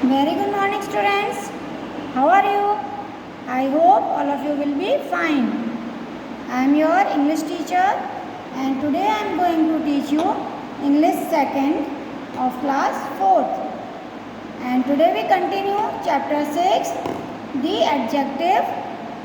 Very good morning, students. How are you? I hope all of you will be fine. I am your English teacher and today I am going to teach you English 2nd of class 4th. And today we continue chapter 6, the adjective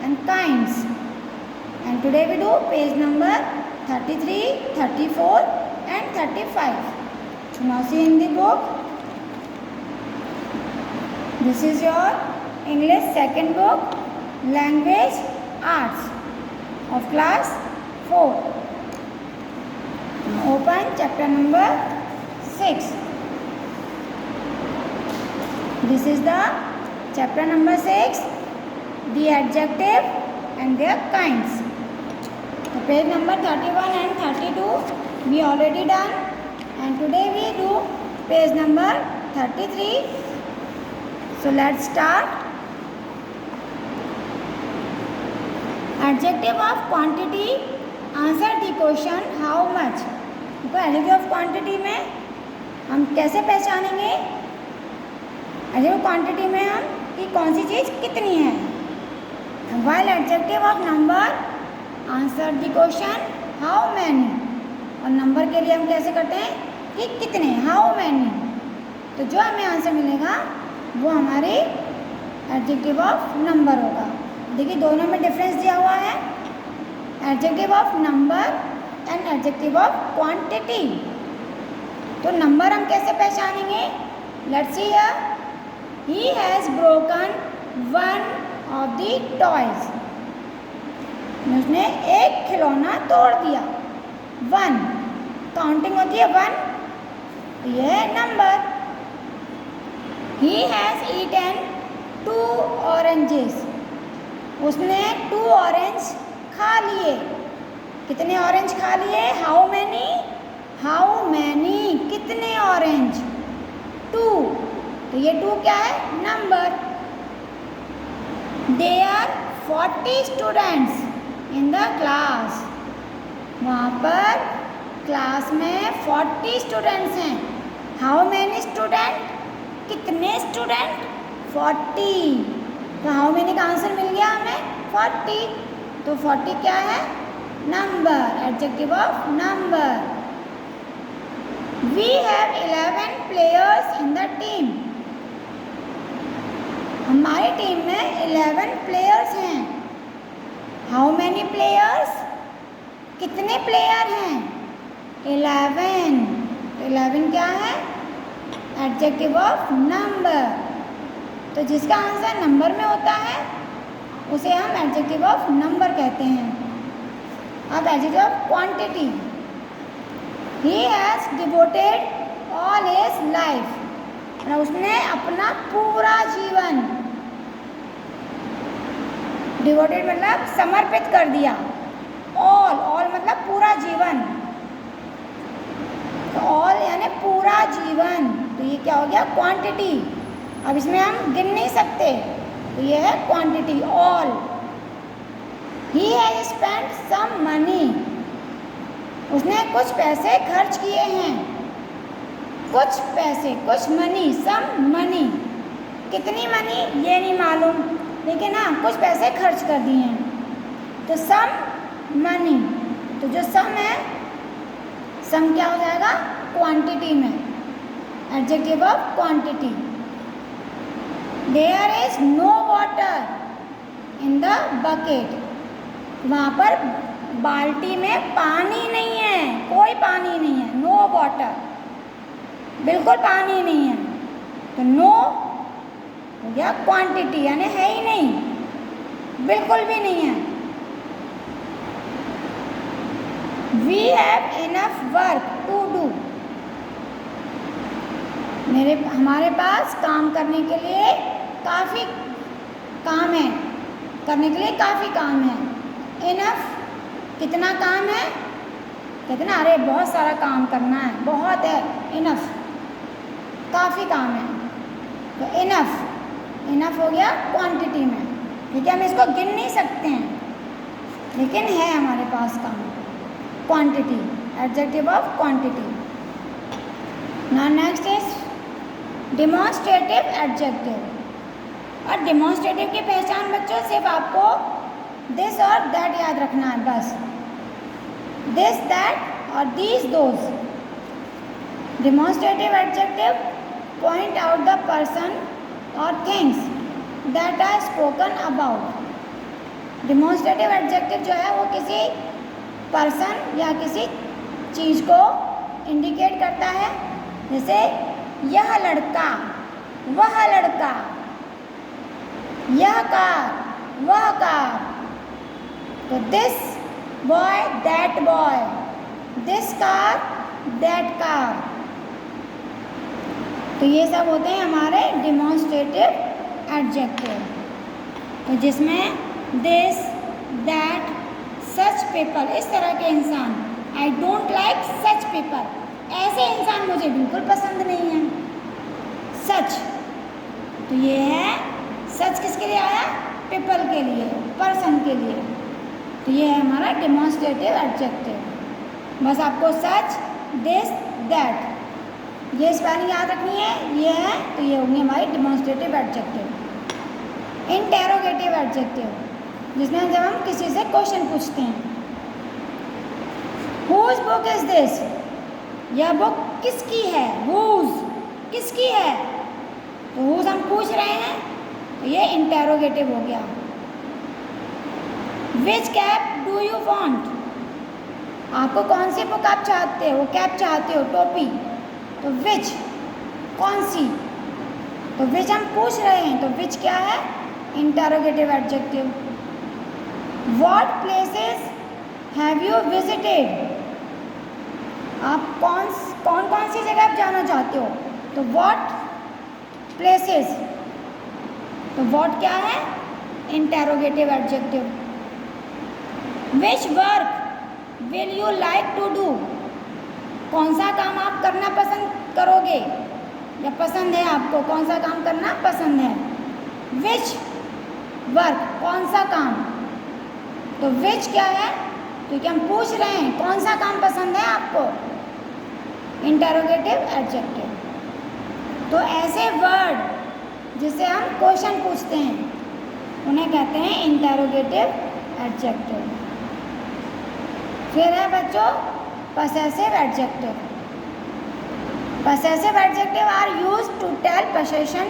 and kinds. And today we do page number 33, 34 and 35. So now see in the book. This is your English 2nd book, Language Arts of class 4. Open chapter number 6. This is the chapter number 6, the adjective and their kinds. The page number 31 and 32 we already done, and today we do page number 33. So let's start. Adjective of quantity. Answer the question how much. तो adjective of quantity में हम कैसे पहचानेंगे? adjective of quantity में हम कि कौन सी चीज़ कितनी है. While adjective of number, answer the question how many. और नंबर के लिए हम कैसे करते हैं कि कितने, how many. तो जो हमें आंसर मिलेगा वो हमारी एडजेक्टिव ऑफ नंबर होगा. देखिए दोनों में डिफरेंस दिया हुआ है, adjective of number and adjective of quantity. तो नंबर हम कैसे पहचानेंगे? Let's see here. He has broken one of the toys. उसने एक खिलौना तोड़ दिया. वन काउंटिंग होती है वन, ये है number. He has eaten 2 oranges. उसने 2 ऑरेंज खा लिए. कितने ऑरेंज खा लिए? How many? How many? कितने ऑरेंज? 2. तो ये 2 क्या है? Number. There are 40 students in the class. वहाँ पर क्लास में 40 स्टूडेंट्स हैं. How many student? कितने स्टूडेंट? 40. तो हाउ मेनी का आंसर मिल गया हमें 40. तो 40 क्या है? Number, adjective of number. We have 11 players in the team. हमारी टीम में 11 प्लेयर्स हैं. How many players? कितने प्लेयर हैं? 11. 11 क्या है? Adjective of number. तो जिसका आंसर नंबर में होता है उसे हम एडजेक्टिव ऑफ नंबर कहते हैं. अब adjective of quantity. He has devoted all his life. उसने अपना पूरा जीवन, डिवोटेड मतलब समर्पित कर दिया. ऑल, ऑल मतलब पूरा जीवन. तो ऑल यानी पूरा जीवन. तो ये क्या हो गया? क्वांटिटी. अब इसमें हम गिन नहीं सकते, तो ये है quantity, all. He has spent some money. उसने कुछ पैसे खर्च किए हैं. कुछ पैसे, कुछ मनी, सम मनी. कितनी मनी ये नहीं मालूम, लेकिन हाँ कुछ पैसे खर्च कर दिए हैं. तो सम मनी. तो जो सम है, सम क्या हो जाएगा? क्वांटिटी में, adjective of quantity. There is no water in the bucket. वहाँ पर बाल्टी में पानी नहीं है, कोई पानी नहीं है. नो वाटर, बिल्कुल पानी नहीं है. तो नो हो गया क्वांटिटी, यानी है ही नहीं, बिल्कुल भी नहीं है. We have enough work to do. हमारे पास काम करने के लिए काफ़ी काम है. करने के लिए काफ़ी काम है. इनफ कितना काम है? कितना? अरे बहुत सारा काम करना है, बहुत है. इनफ काफ़ी काम है. तो इनफ, इनफ हो गया क्वांटिटी में. ठीक है, हम इसको गिन नहीं सकते हैं, लेकिन है हमारे पास काम. Quantity, adjective of quantity. Now next is demonstrative adjective. और डिमॉन्स्ट्रेटिव की पहचान बच्चों सिर्फ आपको दिस और दैट याद रखना है बस। दिस, दैट और these, those. Demonstrative adjective point out the person और things that are spoken about. Demonstrative adjective जो है वो किसी पर्सन या किसी चीज़ को इंडिकेट करता है, जैसे यह लड़का, वह लड़का, यह कार, वह कार। तो this boy, that boy, this car, that car. तो ये सब होते हैं हमारे डिमॉन्स्ट्रेटिव एडजेक्टिव। तो जिसमें दिस, दैट, सच पीपल, इस तरह के इंसान, I don't like such people, ऐसे इंसान मुझे बिल्कुल पसंद नहीं है। सच, तो ये है सच किसके लिए आया? पीपल के लिए, पर्सन के लिए। तो ये है हमारा डिमॉन्स्ट्रेटिव एडजेक्टिव। बस आपको सच, दिस, दैट ये स्पेलिंग याद रखनी है, ये है, तो ये होंगे हमारी डिमॉन्स्ट्रेटिव एडजेक्टिव। इंटेरोगेटिव एडजेक्टिव, जिसमें जब हम किसी से क्वेश्चन पूछते हैं, हुज बुक इज दिस, यह बुक किसकी है? हुज, किसकी है? तो हुज हम पूछ रहे हैं, तो ये इंटेरोगेटिव हो गया। विच कैप डू यू वॉन्ट, आपको कौन सी बुक आप चाहते हो? कैप चाहते हो, टोपी, तो विच, कौन सी? तो विच हम पूछ रहे हैं, तो विच क्या है? Interrogative adjective. What places have you visited, आप कौन कौन सी जगह आप जाना चाहते हो? तो व्हाट प्लेसेस, तो व्हाट क्या है? Interrogative adjective. Which work will you like to do, कौन सा काम आप करना पसंद करोगे या पसंद है आपको? कौन सा काम करना पसंद है? विच वर्क, कौन सा काम, तो विच क्या है? क्योंकि हम पूछ रहे हैं कौन सा काम पसंद है आपको, इंटेरोगेटिव एडजेक्टिव। तो ऐसे वर्ड जिसे हम क्वेश्चन पूछते हैं उन्हें कहते हैं इंटेरोगेटिव एडजेक्टिव। फिर है बच्चों possessive adjective. Possessive adjective are used to tell possession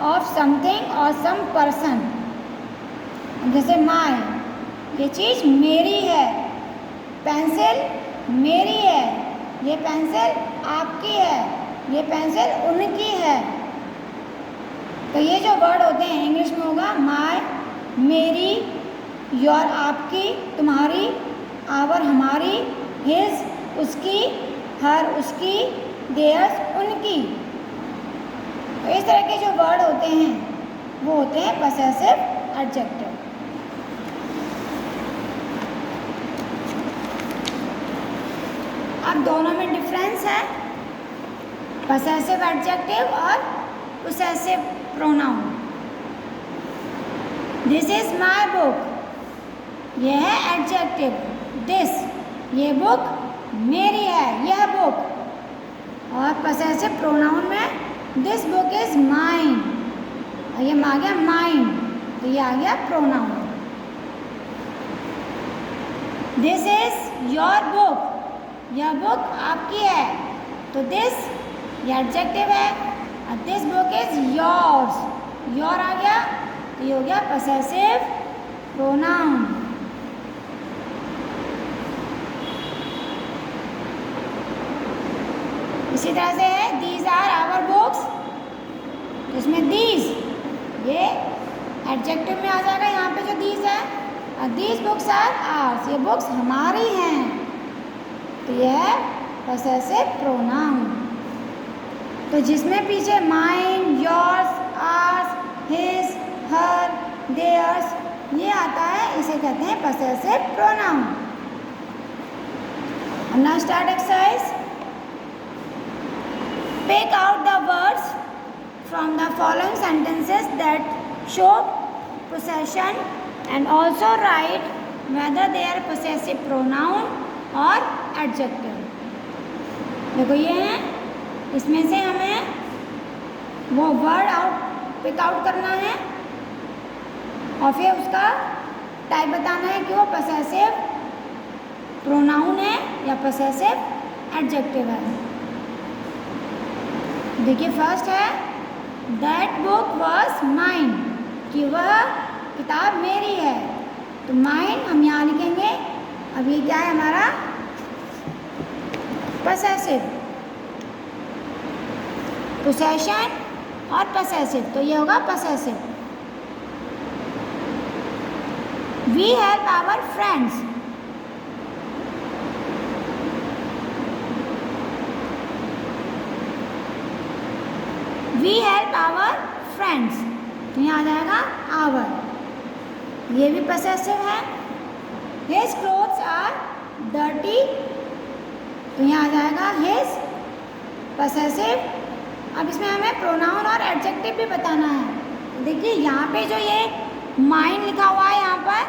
of something or some person. जैसे my, ये चीज़ मेरी है, पेंसिल मेरी है, ये पेंसिल आपकी है, ये पेंसिल उनकी है। तो ये जो वर्ड होते हैं इंग्लिश में होगा my, मेरी, your आपकी, तुम्हारी, our हमारी, his उसकी, her उसकी, theirs उनकी। तो इस तरह के जो वर्ड होते हैं वो होते हैं possessive adjective। अब दोनों में डिफरेंस है, possessive adjective और possessive pronoun। This is my book, ये है adjective। This, ये बुक मेरी है, यह बुक। और possessive pronoun में दिस बुक इज माइन, और ये आ गया माइन, तो ये आ गया pronoun। This is your book, यह बुक आपकी है, तो दिस ये एडजेक्टिव है, और this book is yours, your आ गया, तो ये हो गया possessive pronoun। इसी तरह से है दीज आर आवर बुक्स, तो इसमें दीज ये एडजेक्टिव में आ जाएगा, यहाँ पे जो दीज है, और दीज बुक्स आर आर्स, ये बुक्स हमारी हैं, तो ये है possessive pronoun। तो जिसमें पीछे माइन, योर्स, आर्स, हिज, हर, देयर्स ये आता है, इसे कहते हैं possessive pronoun। Now start exercise। Pick out the words from the following sentences that show possession and also write whether they are possessive pronoun or adjective। देखो ये है, इसमें से हमें वो वर्ड पिक आउट करना है और फिर उसका टाइप बताना है कि वो पसेसिव प्रोनाउन है या पसेसिव एडजेक्टिव है। देखिए फर्स्ट है दैट बुक वॉज माइन, कि वह किताब मेरी है। तो माइन हम यहाँ लिखेंगे। अब ये क्या है हमारा पसेसिव, पोसेशन और पसेसिव, तो ये होगा possessive. We help our friends, we help our friends, तो यहाँ आ जाएगा आवर, ये भी पसेसिव है। हिज क्लोथ्स आर डर्टी, तो यहाँ आ जाएगा हिज पसेसिव। अब इसमें हमें प्रोनाउन और एडजेक्टिव भी बताना है। देखिए यहाँ पे जो ये माइन लिखा हुआ है यहाँ पर,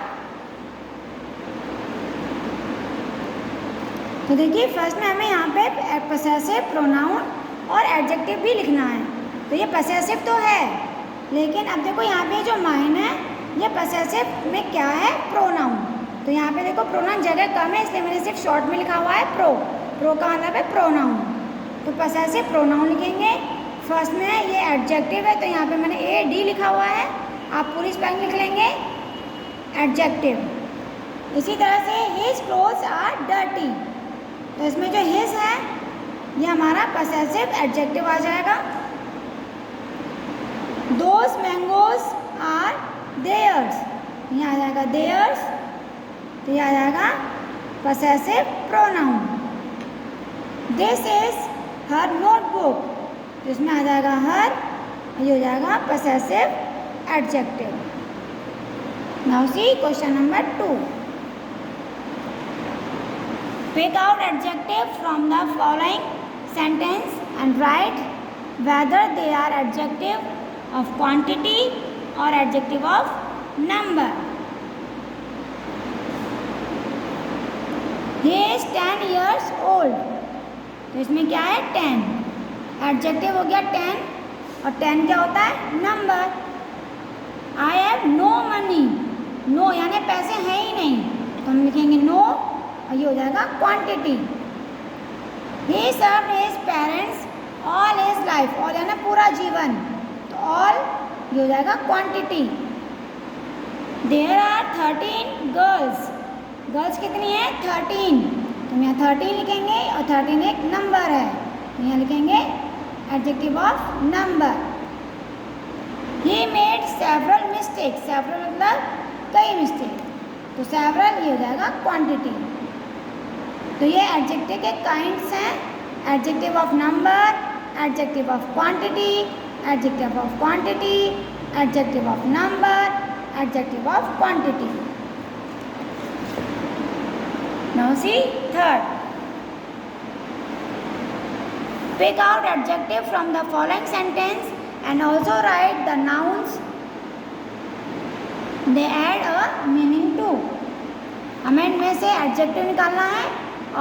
तो देखिए फर्स्ट में हमें यहाँ पे पसेसिव प्रोनाउन और एडजेक्टिव भी लिखना है। तो ये पसेसिव तो है, लेकिन अब देखो यहाँ पे जो माइन है ये पसेसिव में क्या है प्रोनाउन। तो यहाँ पे देखो प्रोनाउन जगह कम है, इसलिए मैंने सिर्फ शॉर्ट में लिखा हुआ है प्रो का मतलब है प्रोनाउन। तो पसेसिव प्रोनाउन लिखेंगे। फर्स्ट में ये एडजेक्टिव है, तो यहाँ पे मैंने AD लिखा हुआ है, आप पूरी स्पेलिंग लिख लेंगे एडजेक्टिव। इसी तरह से हिज क्लोथ्स आर डर्टी, तो इसमें जो हिज है ये हमारा पसेसिव एडजेक्टिव आ जाएगा। दोज मैंगोज आर देयर्स, यहाँ आ जाएगा देयर्स, तो ये आ जाएगा possessive pronoun. This is her notebook, तो इसमें आ जाएगा हर, ये हो जाएगा possessive adjective. Now see question number 2। Pick out adjective from the following sentence and write whether they are adjective of quantity और adjective of number. He is 10 years old, तो इसमें क्या है 10, एडजेक्टिव हो गया 10 और 10 क्या होता है number. I have no money, no यानी पैसे हैं ही नहीं, तो हम लिखेंगे नो और ये हो जाएगा quantity. He served his parents all his life, all यानी पूरा जीवन, तो ऑल ये हो जाएगा quantity. There are 13 girls, girls कितनी है 13, तो हम यहाँ 13 लिखेंगे और 13 एक नंबर है, तो यहाँ लिखेंगे adjective of number. He made several mistakes, several मतलब कई मिस्टेक, तो सेवरल ये हो जाएगा क्वांटिटी। तो ये एडजेक्टिव के काइंड्स हैं, adjective of number, adjective of quantity, adjective of quantity, adjective of number, adjective of quantity. Now see third. Pick out adjective from the following sentence and also write the nouns they add a meaning to. हमें इनमें से adjective निकालना है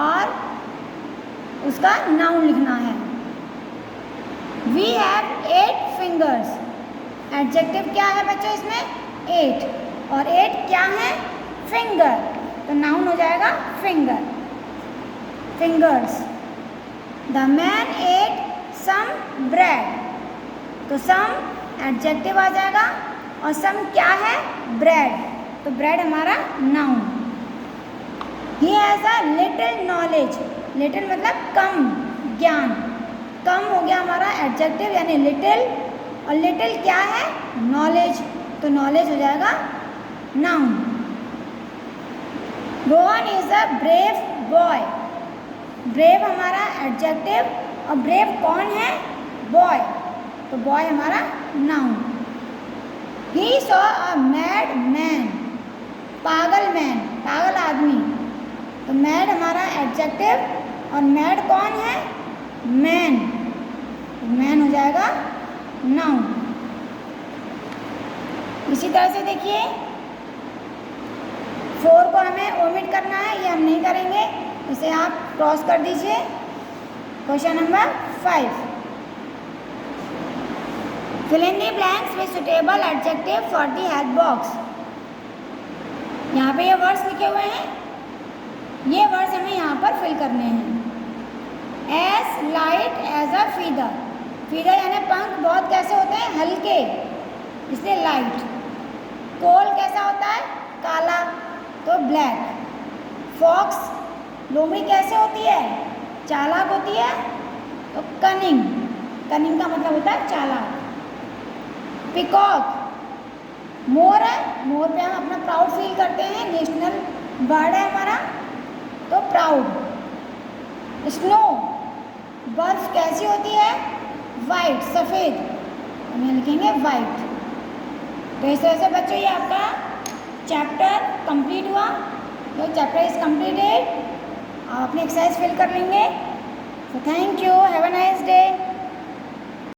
और उसका noun लिखना है। We have 8 fingers, adjective क्या है बच्चों इसमें 8, और 8 क्या है फिंगर, तो नाउन हो जाएगा finger, fingers. The man ate some bread, तो some एडजेक्टिव आ जाएगा और some क्या है bread, तो bread हमारा noun. He has a little knowledge, little मतलब कम ज्ञान, कम हो गया हमारा एडजेक्टिव यानी लिटिल, और लिटिल क्या है नॉलेज, तो नॉलेज हो जाएगा noun. Rohan is a brave boy, brave हमारा एडजेक्टिव और ब्रेव कौन है बॉय, तो बॉय हमारा noun. He saw a mad man, पागल मैन पागल आदमी, तो मैड हमारा एडजेक्टिव और मैड कौन है मैन, तो मैन हो जाएगा नाउन। इसी तरह से देखिए 4 को हमें ओमिट करना है, ये हम नहीं करेंगे, इसे आप क्रॉस कर दीजिए। Question number 5। Fill in the blanks with suitable adjective for the help box. यहाँ पे ये वर्ड्स लिखे हुए हैं, ये वर्ड्स हमें यहाँ पर फिल करने हैं। As light as a feather, feather यानी पंख बहुत कैसे होते हैं, हल्के, इसलिए लाइट। कोल कैसा होता है, काला, तो ब्लैक। फॉक्स, लोमड़ी कैसे होती है, चालाक होती है, तो कनिंग, कनिंग का मतलब होता है चालाक। पिकॉक, मोर है, मोर पे हम अपना प्राउड फील करते हैं, नेशनल बर्ड है हमारा, तो प्राउड। स्नो, बर्फ कैसी होती है, वाइट, सफ़ेद, हम यहाँ लिखेंगे वाइट। तो इस तरह से बच्चों ये आपका चैप्टर कंप्लीट हुआ। तो चैप्टर इज कंप्लीटेड। आप अपनी एक्सरसाइज फिल कर लेंगे। So thank you, have a nice day.